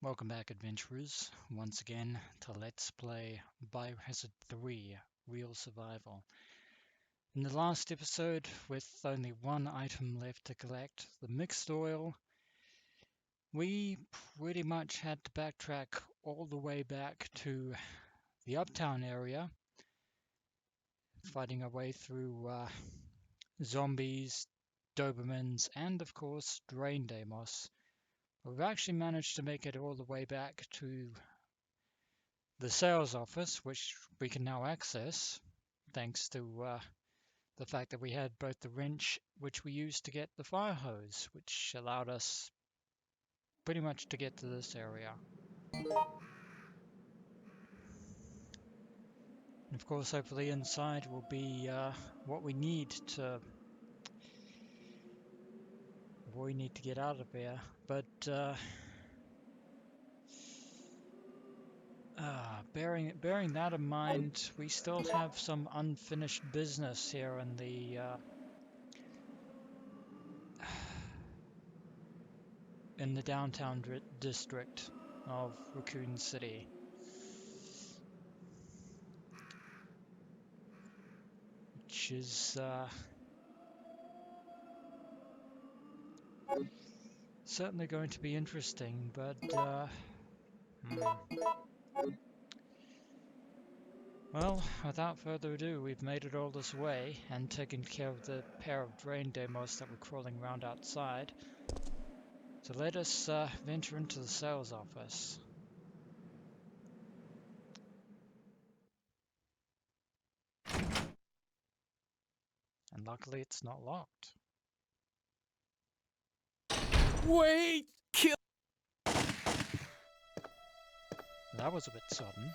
Welcome back, adventurers, once again to Let's Play Biohazard 3 Real Survival. In the last episode, with only one item left to collect, the mixed oil, we pretty much had to backtrack all the way back to the uptown area, fighting our way through zombies, Dobermans, and of course, Drain Demos. We've actually managed to make it all the way back to the sales office, which we can now access thanks to the fact that we had both the wrench, which we used to get the fire hose, which allowed us pretty much to get to this area. And of course, hopefully inside will be what we need to get out of here. But bearing that in mind, we still have some unfinished business here in the downtown district of Raccoon City. Which is certainly going to be interesting, but well, without further ado, we've made it all this way and taken care of the pair of drain demos that were crawling around outside. So let us venture into the sales office. And luckily it's not locked. Wait! Kill! That was a bit sudden.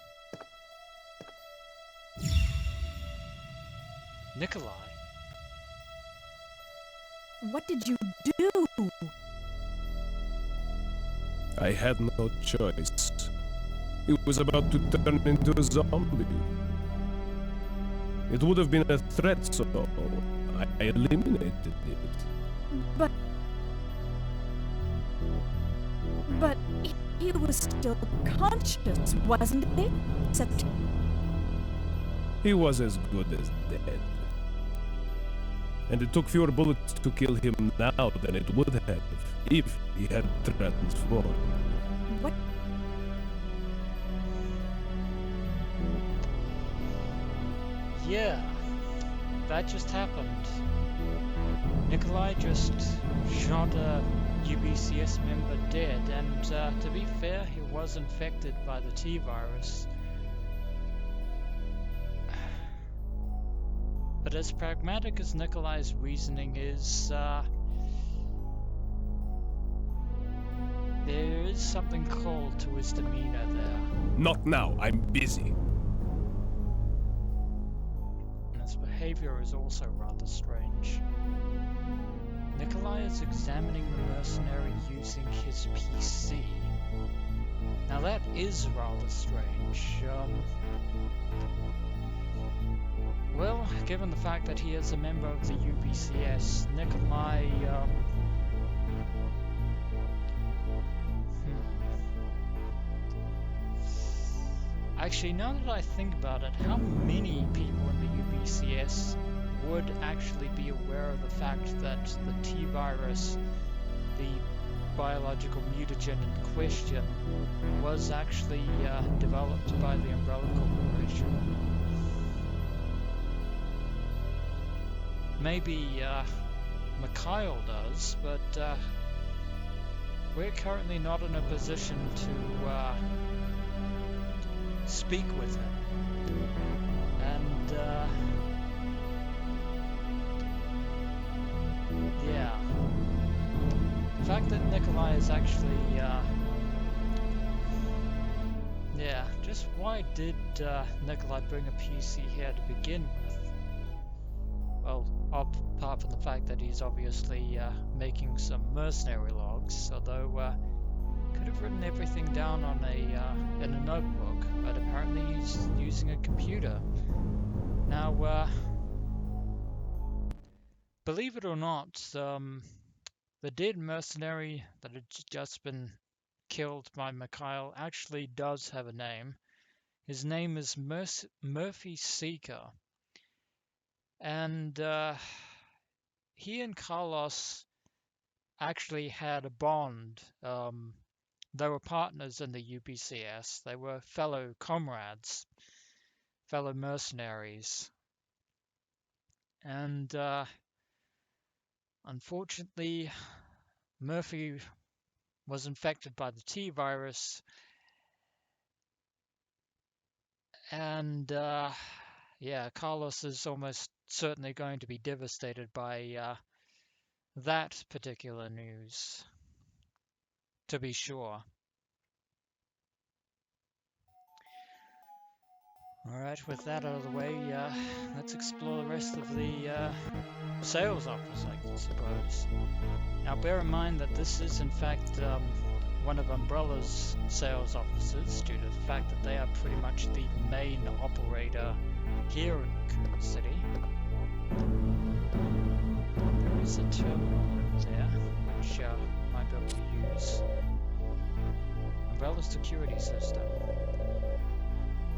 Nikolai. What did you do? I had no choice. He was about to turn into a zombie. It would have been a threat, so I eliminated it. But he was still conscious, wasn't he? Except He was as good as dead. And it took fewer bullets to kill him now than it would have if he had transformed. what? Yeah, that just happened. Nikolai just shot a UBCS member dead, and to be fair, he was infected by the T-virus. But as pragmatic as Nikolai's reasoning is, there is something cold to his demeanor there. Not now, I'm busy. And his behavior is also rather strange. Nikolai is examining the mercenary using his PC. Now that is rather strange. Well, given the fact that he is a member of the UBCS, Nikolai, Actually, now that I think about it, how many people in the UBCS would actually be aware of the fact that the T-virus, the biological mutagen in question, was actually developed by the Umbrella Corporation? Maybe Mikhail does, but we're currently not in a position to speak with him. And yeah, the fact that Nikolai is actually just why did Nikolai bring a PC here to begin with? Well, apart from the fact that he's obviously making some mercenary logs, although could have written everything down on in a notebook, but apparently he's using a computer. Now, believe it or not, the dead mercenary that had just been killed by Mikhail actually does have a name. His name is Murphy Seeker. And he and Carlos actually had a bond. They were partners in the UPCS. They were fellow comrades, fellow mercenaries. And unfortunately, Murphy was infected by the T virus. And yeah, Carlos is almost certainly going to be devastated by that particular news, to be sure. Alright, with that out of the way, let's explore the rest of the sales office, I suppose. Now bear in mind that this is in fact one of Umbrella's sales offices, due to the fact that they are pretty much the main operator here in Raccoon City. There is a terminal there, which might be able to use. Umbrella's security system.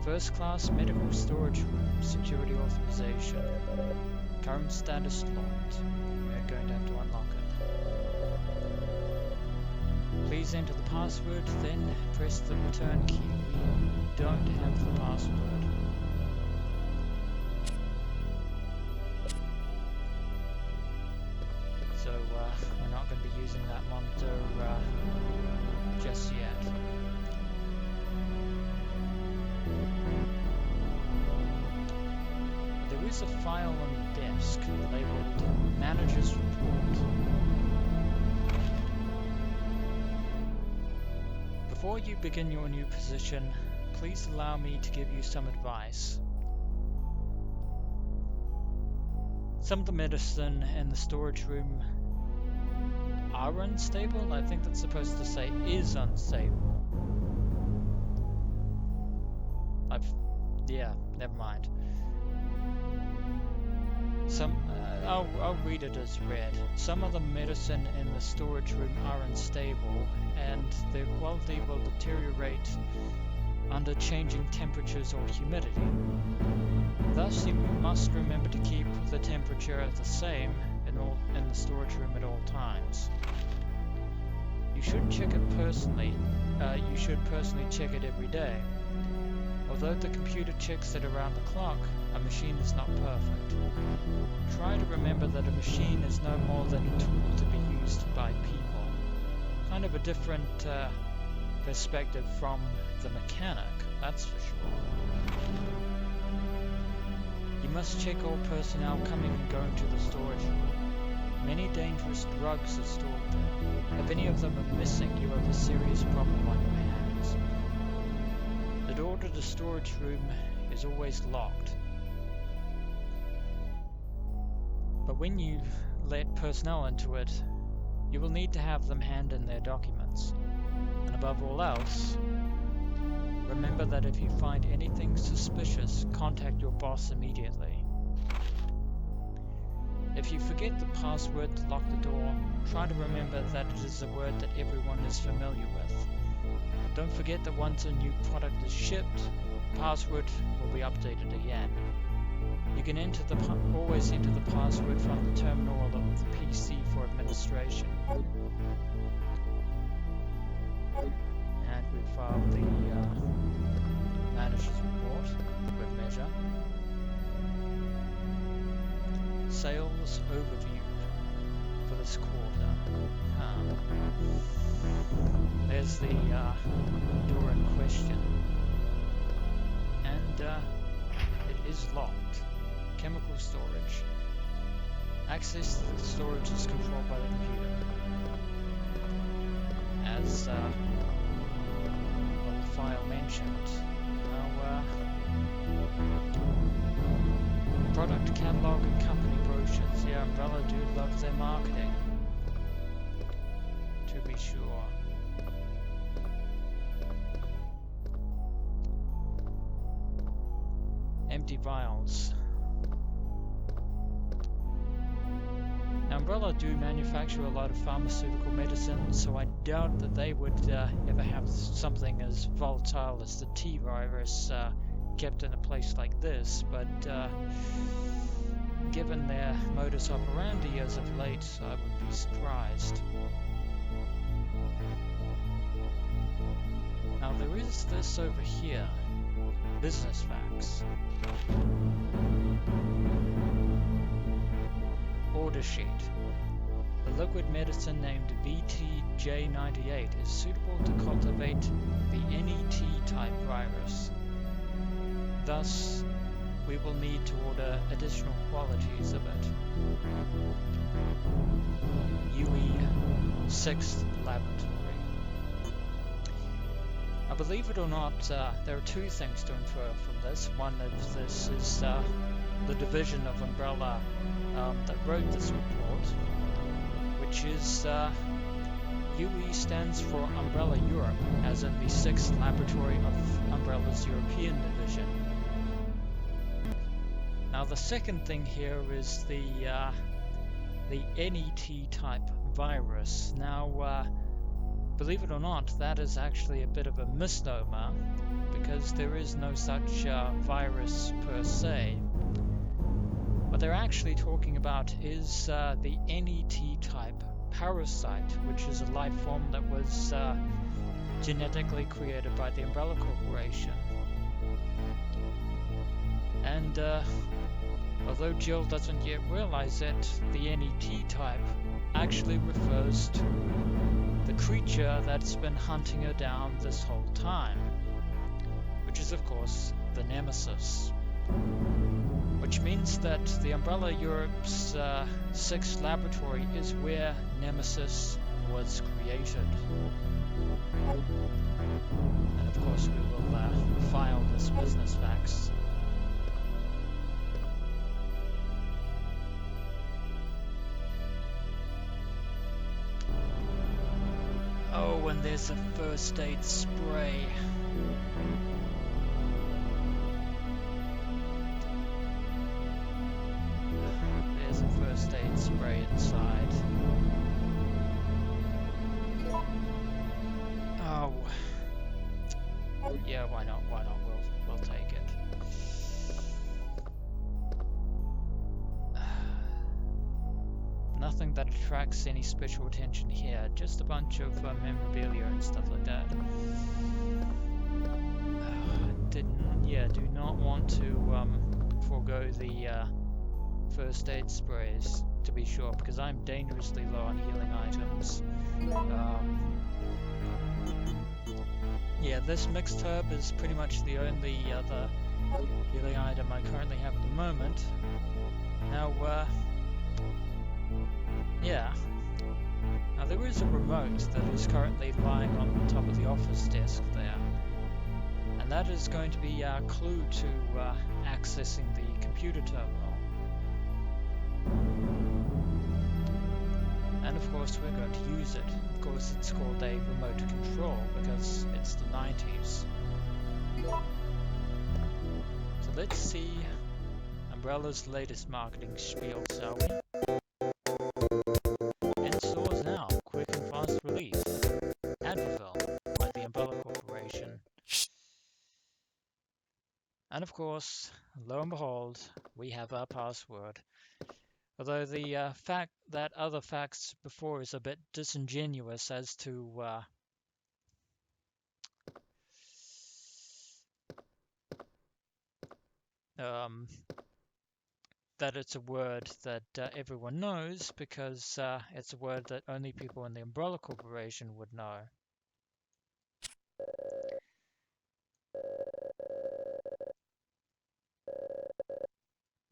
First class medical storage room, security authorization. Current status locked. We're going to have to unlock it. Please enter the password, then press the return key. We don't have the password. So we're not going to be using that monitor just yet. There is a file on the desk labeled Manager's Report. Before you begin your new position, please allow me to give you some advice. Some of the medicine in the storage room are unstable. I think that's supposed to say is unstable. Yeah, never mind. I'll read it as read. Some of the medicine in the storage room are unstable, and their quality will deteriorate under changing temperatures or humidity. Thus, you must remember to keep the temperature the same in the storage room at all times. You should check it personally. You should personally check it every day. Although the computer checks it around the clock, a machine is not perfect. Try to remember that a machine is no more than a tool to be used by people. Kind of a different perspective from the mechanic, that's for sure. You must check all personnel coming and going to the storage room. Many dangerous drugs are stored there. If any of them are missing, you have a serious problem on your hands. The door to the storage room is always locked. But when you let personnel into it, you will need to have them hand in their documents. And above all else, remember that if you find anything suspicious, contact your boss immediately. If you forget the password to lock the door, try to remember that it is a word that everyone is familiar with. Don't forget that once a new product is shipped, the password will be updated again. You can always enter the password from the terminal of the PC for administration. And we filed the manager's report with measure. Sales overview for this quarter. There's the door in question. And it is locked. Chemical storage. Access to the storage is controlled by the computer. As the file mentioned. Now, product catalog and company brochures. Yeah, Umbrella do love their marketing. To be sure. Empty vials. Now Umbrella do manufacture a lot of pharmaceutical medicine, so I doubt that they would ever have something as volatile as the T virus kept in a place like this, but given their modus operandi as of late, I would be surprised. Now there is this over here, business facts. Order sheet. The liquid medicine named BTJ98 is suitable to cultivate the NET type virus. Thus, we will need to order additional qualities of it. UE 6th Laboratory. Now, believe it or not, there are two things to infer from this. One of this is the division of Umbrella that wrote this report, which is UE stands for Umbrella Europe, as in the 6th Laboratory of Umbrella's European division. Now the second thing here is the NET type virus. Now, believe it or not, that is actually a bit of a misnomer, because there is no such virus per se. What they're actually talking about is the NET type parasite, which is a life form that was genetically created by the Umbrella Corporation. And although Jill doesn't yet realize it, the NET type actually refers to the creature that's been hunting her down this whole time, which is of course the Nemesis. Which means that the Umbrella Europe's 6th laboratory is where Nemesis was created. And of course we will file this business facts. Oh, and there's a first aid spray. There's a first aid spray inside. Oh. Yeah, why not? Why not? We'll take it. Nothing that attracts any special attention here, just a bunch of memorabilia and stuff like that. Do not want to forego the first aid sprays, to be sure, because I'm dangerously low on healing items. Yeah, this mixed herb is pretty much the only other healing item I currently have at the moment. Now, yeah. Now there is a remote that is currently lying on the top of the office desk there. And that is going to be our clue to accessing the computer terminal. And of course we're going to use it. Of course it's called a remote control because it's the 90s. So let's see Umbrella's latest marketing spiel, shall we? In stores now, quick and fast release. Advil by the Umbrella Corporation. And of course, lo and behold, we have our password. Although the fact that other facts before is a bit disingenuous as to that it's a word that everyone knows, because it's a word that only people in the Umbrella Corporation would know.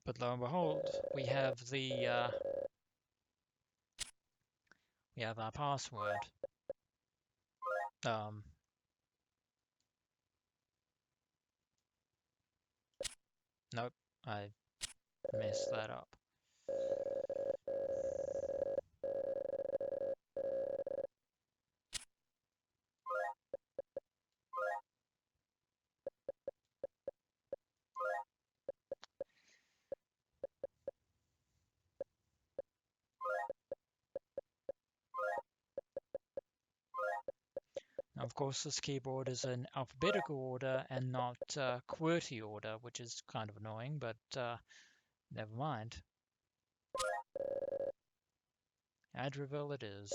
But lo and behold, we have our password. Nope, I messed that up. Of course, this keyboard is in alphabetical order and not QWERTY order, which is kind of annoying, but never mind. Adraville it is.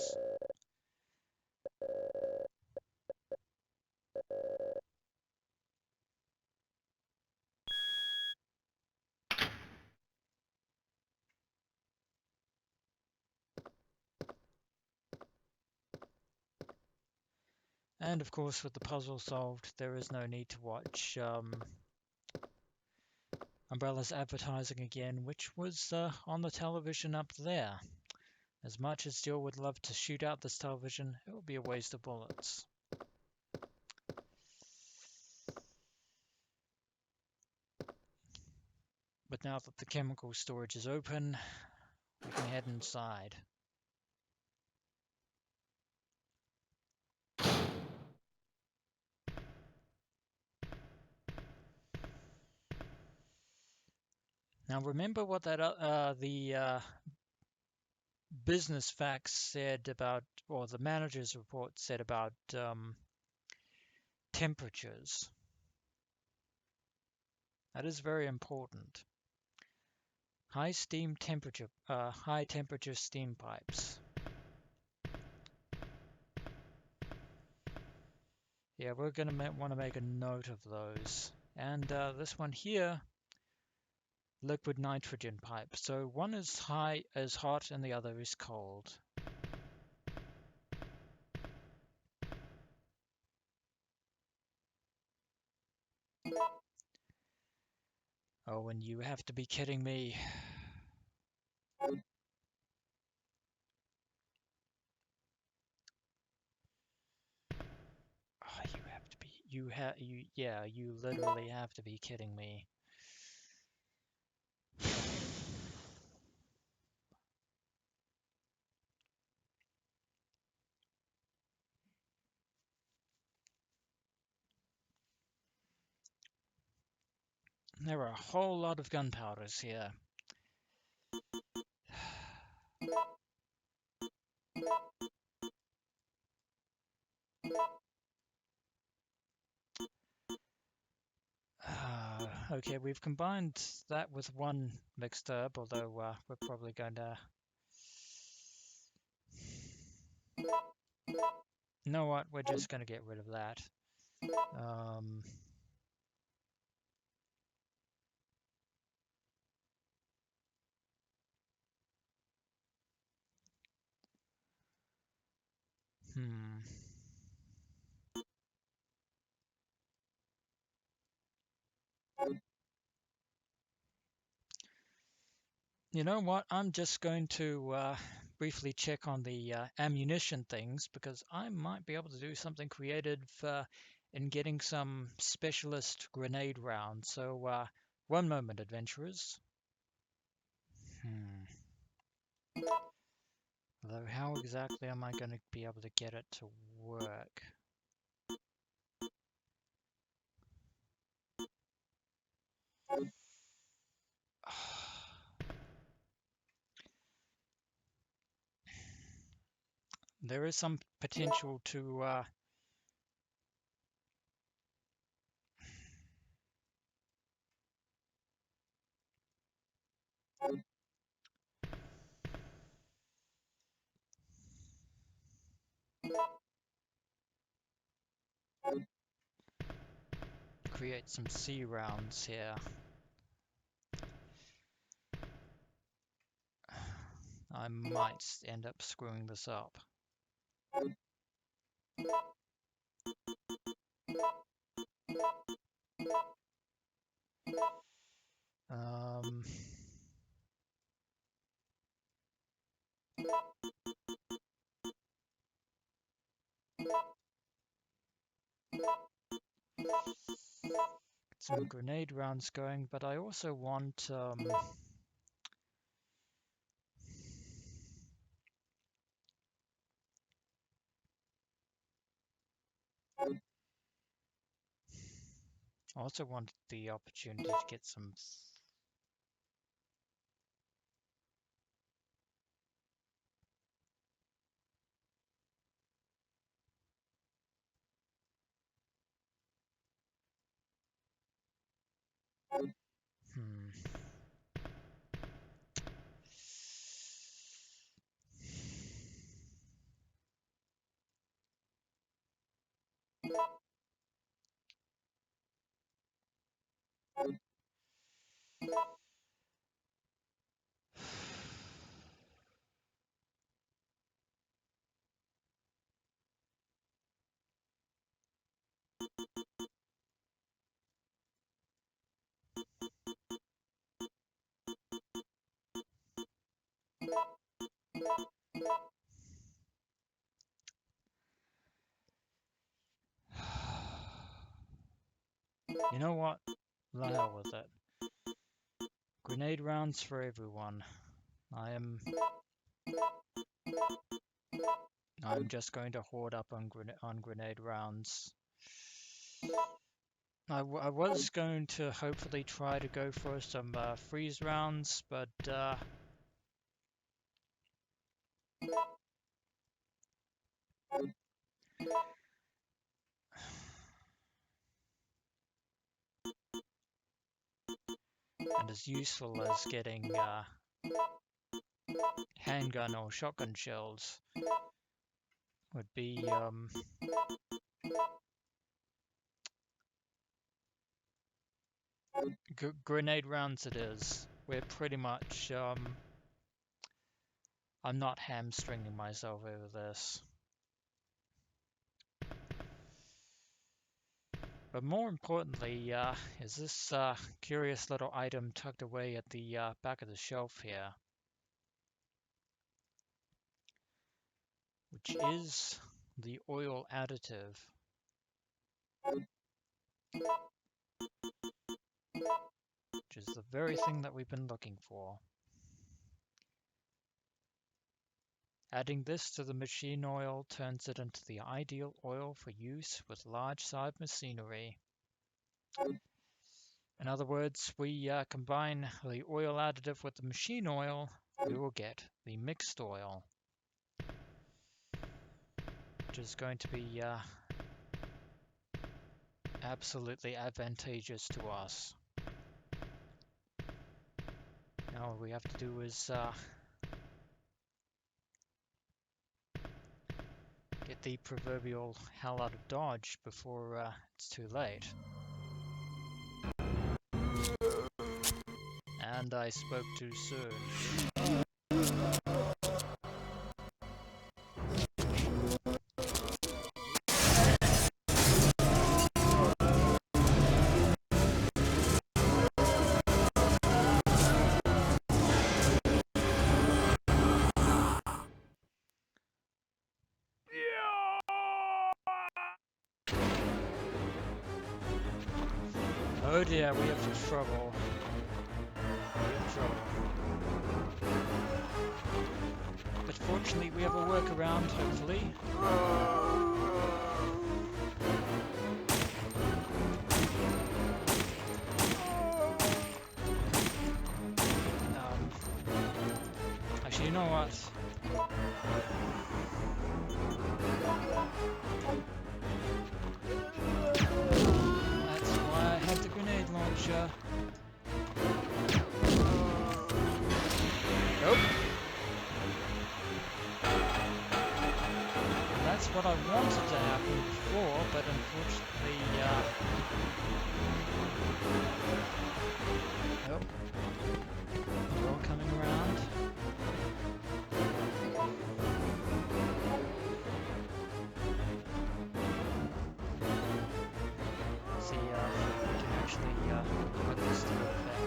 And of course, with the puzzle solved, there is no need to watch Umbrella's advertising again, which was on the television up there. As much as Jill would love to shoot out this television, it would be a waste of bullets. But now that the chemical storage is open, we can head inside. Now remember what that the business facts said about, or the manager's report said about temperatures. That is very important. High temperature steam pipes. Yeah, we're gonna want to make a note of those. And this one here, liquid nitrogen pipe. So one is hot and the other is cold. Oh, and you have to be kidding me. Oh, you literally have to be kidding me. There are a whole lot of gunpowders here. Okay, we've combined that with one mixed herb, although we're probably going to... You know what? We're just going to get rid of that. Um, hmm. You know what? I'm just going to briefly check on the ammunition things because I might be able to do something creative in getting some specialist grenade rounds. So, one moment, adventurers. Hmm. Although, how exactly am I going to be able to get it to work? There is some potential to create some C rounds here. I might end up screwing this up. Um, some grenade rounds going, but I also want the opportunity to get some. You know what? The hell with it. Grenade rounds for everyone. I'm just going to hoard up on grenade rounds. I was going to hopefully try to go for some freeze rounds, but and as useful as getting handgun or shotgun shells would be grenade rounds it is. We're pretty much I'm not hamstringing myself over this. But more importantly, is this curious little item tucked away at the back of the shelf here, which is the oil additive. Which is the very thing that we've been looking for. Adding this to the machine oil turns it into the ideal oil for use with large-sized machinery. In other words, we combine the oil additive with the machine oil, we will get the mixed oil, which is going to be absolutely advantageous to us. Now all we have to do is get the proverbial hell out of Dodge before it's too late. And I spoke too soon. Oh dear, we have trouble. We have trouble. But fortunately, we have a workaround, hopefully. Actually, you know what? That's why I have the grenade launcher. Nope. And that's what I wanted to happen before, but unfortunately, nope. They're all coming around. See, we can actually put this to effect.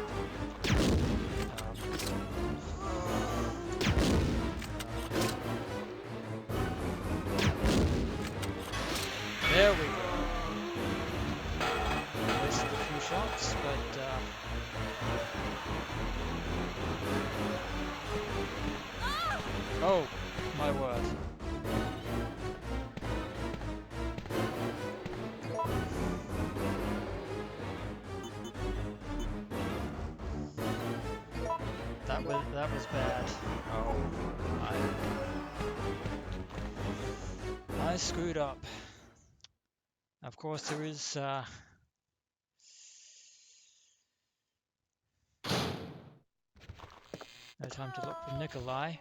There we go. Wasted a few shots, but oh my word. That was bad. Oh, I screwed up. Of course, there is no time to look for Nikolai.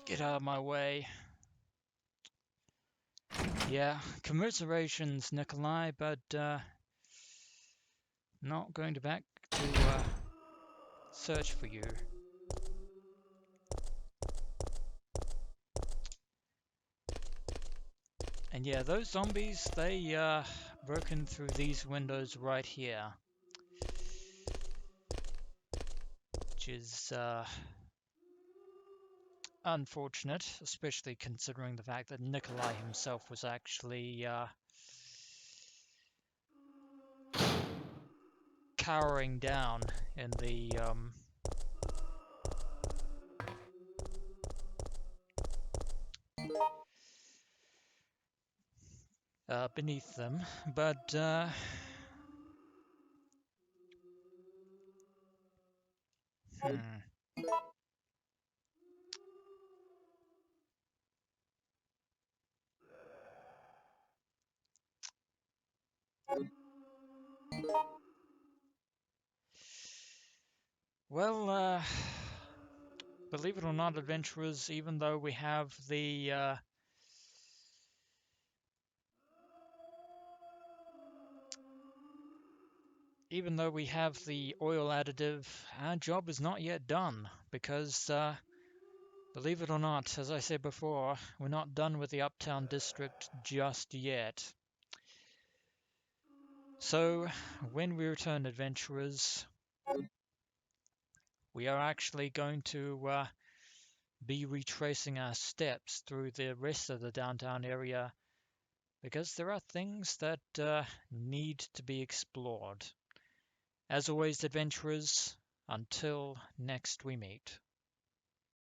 Get out of my way. Yeah, commiserations, Nikolai, but not going to back to search for you. And yeah, those zombies, they broken through these windows right here, which is unfortunate, especially considering the fact that Nikolai himself was actually cowering down in the beneath them. But well, believe it or not, adventurers, even though we have the oil additive, our job is not yet done because, believe it or not, as I said before, we're not done with the Uptown District just yet. So, when we return, adventurers, we are actually going to be retracing our steps through the rest of the downtown area because there are things that need to be explored. As always, adventurers, until next we meet.